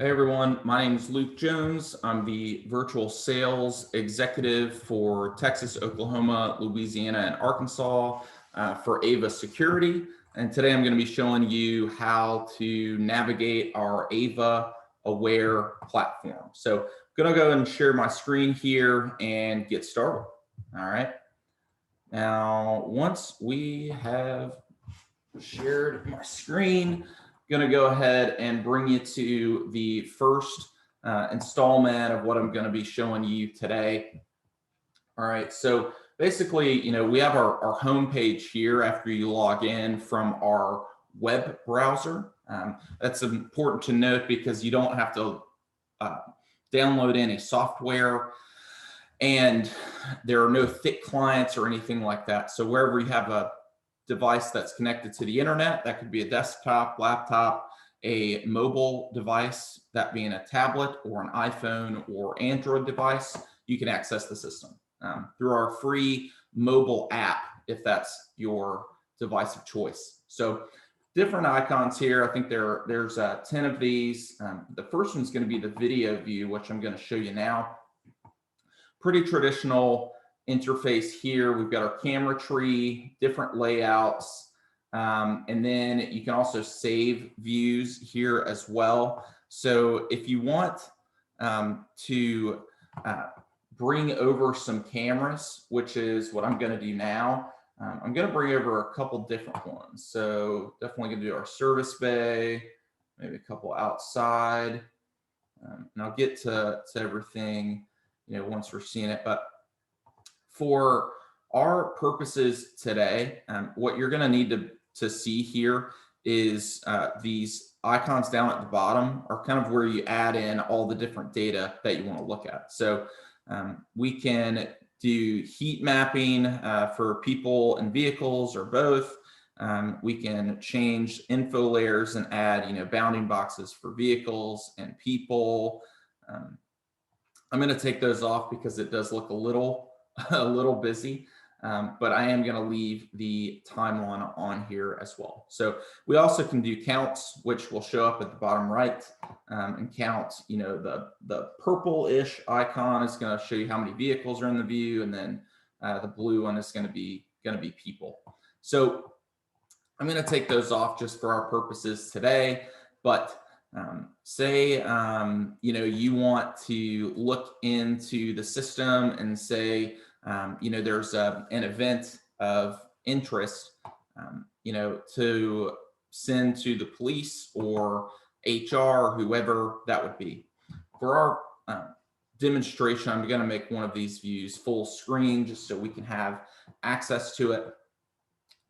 Hey everyone, my name is Luke Jones. I'm the virtual sales executive for Texas, Oklahoma, Louisiana, and Arkansas for Ava Security. And today I'm going to be showing you how to navigate our Ava Aware platform. So I'm going to go and share my screen here and get started. All right. Now, once we have shared my screen, going to go ahead and bring you to the first installment of what I'm going to be showing you today. All right, so basically, we have our home page here after you log in from our web browser. That's important to note because you don't have to download any software, and there are no thick clients or anything like that. So wherever you have a device that's connected to the internet, that could be a desktop, laptop, a mobile device, that being a tablet or an iPhone or Android device, you can access the system through our free mobile app, if that's your device of choice. So different icons here. I think there's 10 of these. The first one's going to be the video view, which I'm going to show you now. Pretty traditional interface here. We've got our camera tree, different layouts, and then you can also save views here as well. So if you want to bring over some cameras, which is what I'm going to do now, I'm going to bring over a couple different ones. So definitely going to do our service bay, maybe a couple outside, and I'll get to everything once we're seeing it. But for our purposes today, what you're going to need to see here is these icons down at the bottom are kind of where you add in all the different data that you want to look at. So we can do heat mapping for people and vehicles or both. We can change info layers and add bounding boxes for vehicles and people. I'm going to take those off because it does look a little busy, but I am going to leave the timeline on here as well. So we also can do counts, which will show up at the bottom right, and count. The purple-ish icon is going to show you how many vehicles are in the view, and then the blue one is going to be people. So I'm going to take those off just for our purposes today, but say you want to look into the system and say there's an event of interest to send to the police or HR, whoever that would be. For our demonstration, I'm going to make one of these views full screen just so we can have access to it.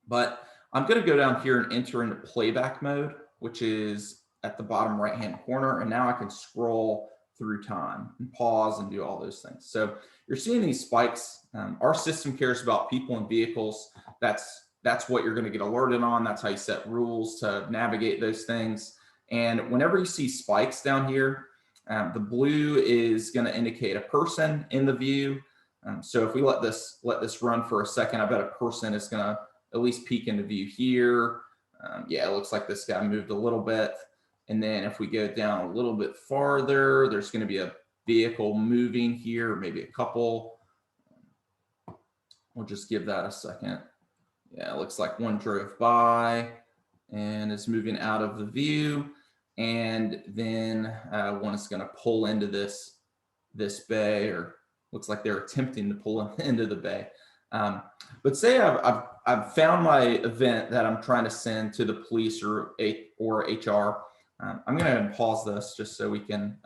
But I'm going to go down here and enter into playback mode, which is at the bottom right hand corner, and now I can scroll through time and pause and do all those things. So you're seeing these spikes. Our system cares about people and vehicles. That's what you're going to get alerted on. That's how you set rules to navigate those things. And whenever you see spikes down here, the blue is going to indicate a person in the view. So if we let this run for a second, I bet a person is going to at least peek into view here. Yeah, it looks like this guy moved a little bit. And then if we go down a little bit farther, there's going to be a vehicle moving here, maybe a couple. We'll just give that a second. Yeah, it looks like one drove by and is moving out of the view. And then one is going to pull into this bay, or looks like they're attempting to pull into the bay. But say I've found my event that I'm trying to send to the police or HR. I'm going to pause this just so we can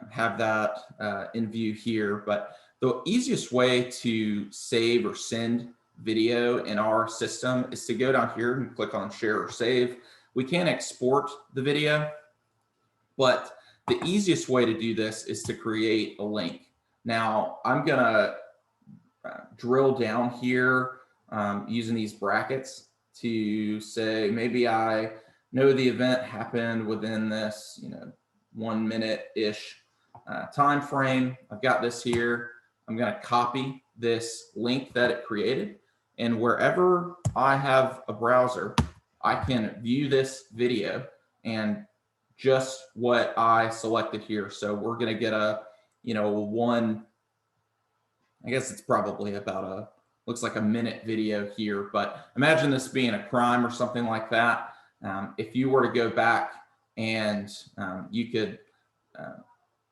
have that in view here. But the easiest way to save or send video in our system is to go down here and click on share or save. We can export the video, but the easiest way to do this is to create a link. Now I'm going to drill down here using these brackets to say maybe I know the event happened within this 1 minute-ish time frame. I've got this here. I'm going to copy this link that it created, and wherever I have a browser, I can view this video and just what I selected here. So we're going to get a, one, I guess it's probably about looks like a minute video here, but imagine this being a crime or something like that. If you were to go back and you could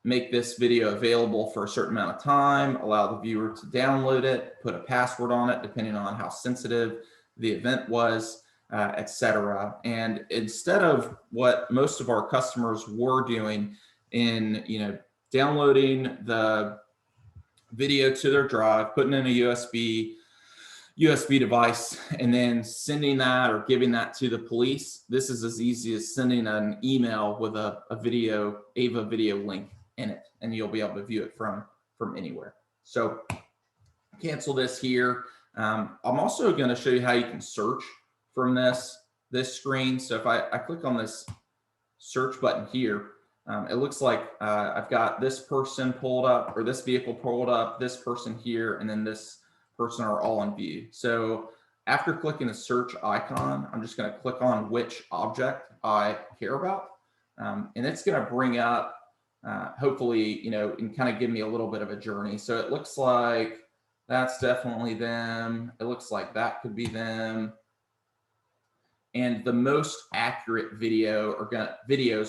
make this video available for a certain amount of time, allow the viewer to download it, put a password on it, depending on how sensitive the event was, etc. And instead of what most of our customers were doing in, downloading the video to their drive, putting in a USB device, and then sending that or giving that to the police, this is as easy as sending an email with a video, Ava video link in it, and you'll be able to view it from anywhere. So cancel this here. I'm also going to show you how you can search from this screen. So if I click on this search button here, it looks like I've got this person pulled up, or this vehicle pulled up, this person here, and then this person are all in view. So after clicking the search icon, I'm just going to click on which object I care about. And it's going to bring up, hopefully, and kind of give me a little bit of a journey. So it looks like that's definitely them. It looks like that could be them. And the most accurate videos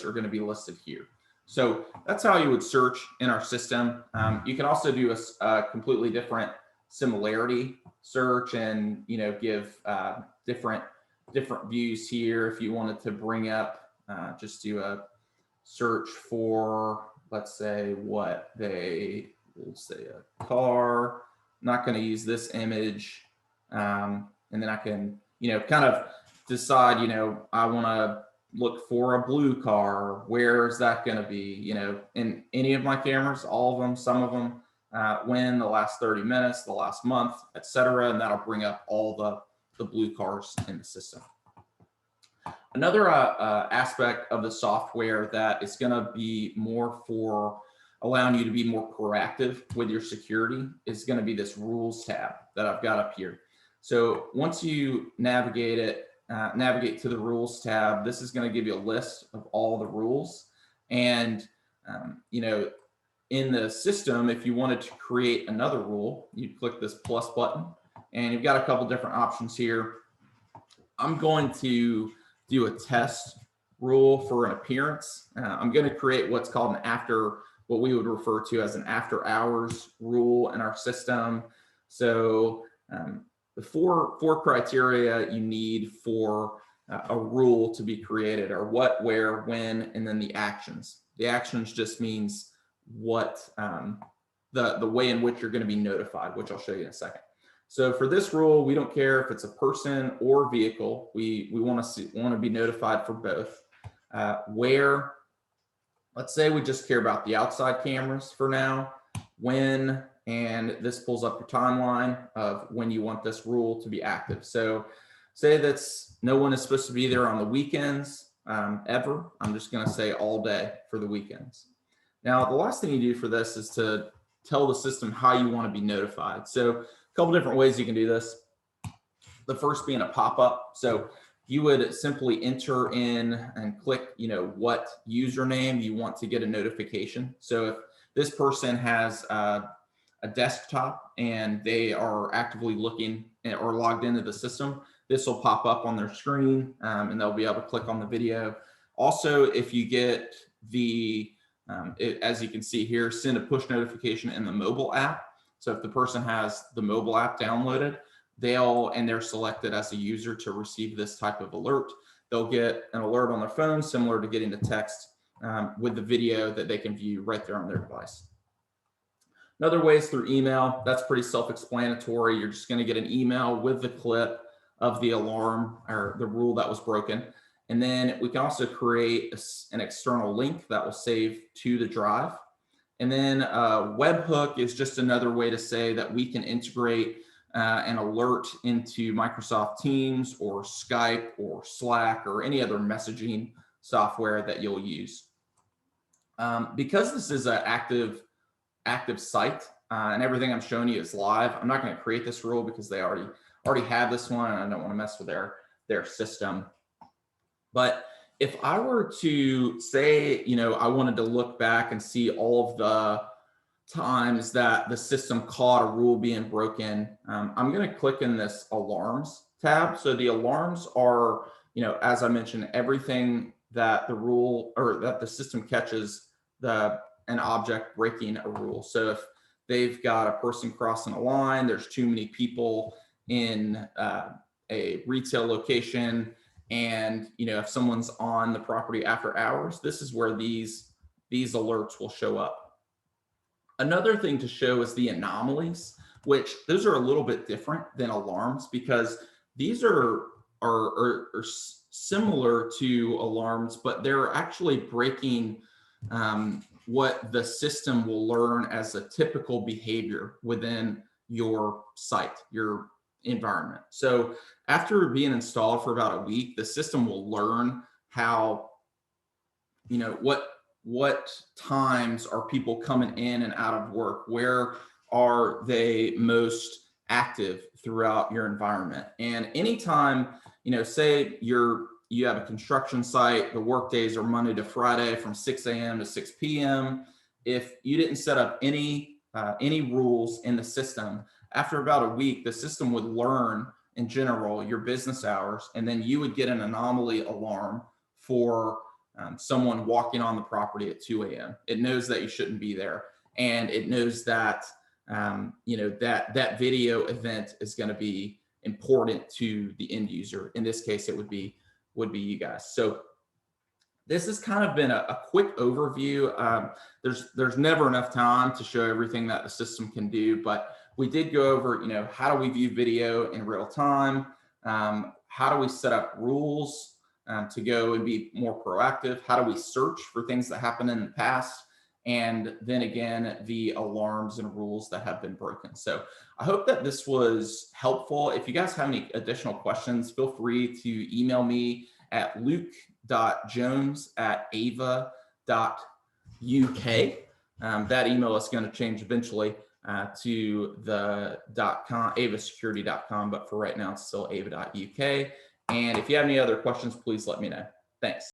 are going to be listed here. So that's how you would search in our system. You can also do a completely different similarity search and give different views here. If you wanted to bring up, just do a search for, let's say we'll say a car. I'm not going to use this image, and then I can kind of decide, I want to look for a blue car. Where is that going to be? In any of my cameras, all of them, some of them, when the last 30 minutes, the last month, etc. And that'll bring up all the blue cars in the system. Another aspect of the software that is going to be more for allowing you to be more proactive with your security is going to be this rules tab that I've got up here. So once you navigate to the rules tab, this is going to give you a list of all the rules. And, in the system, if you wanted to create another rule, you click this plus button, and you've got a couple different options here. I'm going to do a test rule for an appearance. I'm going to create what's called what we would refer to as an after hours rule in our system. So the four criteria you need for a rule to be created are what, where, when, and then the actions. The actions just means what the way in which you're going to be notified, which I'll show you in a second. So for this rule, we don't care if it's a person or vehicle. We want to be notified for both. Where, let's say we just care about the outside cameras for now. When, and this pulls up your timeline of when you want this rule to be active. So say no one is supposed to be there on the weekends ever. I'm just going to say all day for the weekends. Now, the last thing you do for this is to tell the system how you want to be notified. So a couple different ways you can do this. The first being a pop-up. So you would simply enter in and click, what username you want to get a notification. So if this person has a desktop and they are actively looking or logged into the system, this will pop up on their screen, and they'll be able to click on the video. Also, if you get as you can see here, send a push notification in the mobile app. So if the person has the mobile app downloaded, they're selected as a user to receive this type of alert, they'll get an alert on their phone, similar to getting a text with the video that they can view right there on their device. Another way is through email. That's pretty self-explanatory. You're just going to get an email with the clip of the alarm or the rule that was broken. And then we can also create an external link that will save to the drive. And then webhook is just another way to say that we can integrate an alert into Microsoft Teams or Skype or Slack or any other messaging software that you'll use. Because this is an active site and everything I'm showing you is live, I'm not going to create this rule because they already have this one and I don't want to mess with their system. But if I were to say, I wanted to look back and see all of the times that the system caught a rule being broken, I'm going to click in this alarms tab. So the alarms are, as I mentioned, everything that the rule or that the system catches an object breaking a rule. So if they've got a person crossing a line, there's too many people in a retail location, and if someone's on the property after hours, this is where these alerts will show up. Another thing to show is the anomalies, which those are a little bit different than alarms because these are similar to alarms, but they're actually breaking what the system will learn as a typical behavior within your site, your environment. So after being installed for about a week, the system will learn how, what times are people coming in and out of work? Where are they most active throughout your environment? And anytime, say you have a construction site, the work days are Monday to Friday from 6 a.m. to 6 p.m. If you didn't set up any rules in the system, after about a week, the system would learn in general your business hours, and then you would get an anomaly alarm for someone walking on the property at 2 a.m. It knows that you shouldn't be there, and it knows that that video event is going to be important to the end user. In this case, it would be you guys. So this has kind of been a quick overview. There's never enough time to show everything that the system can do, but we did go over, how do we view video in real time? How do we set up rules to go and be more proactive? How do we search for things that happened in the past? And then again, the alarms and rules that have been broken. So I hope that this was helpful. If you guys have any additional questions, feel free to email me at luke.jones@ava.uk. That email is going to change eventually to the .com, avasecurity.com, but for right now, it's still ava.uk. And if you have any other questions, please let me know. Thanks.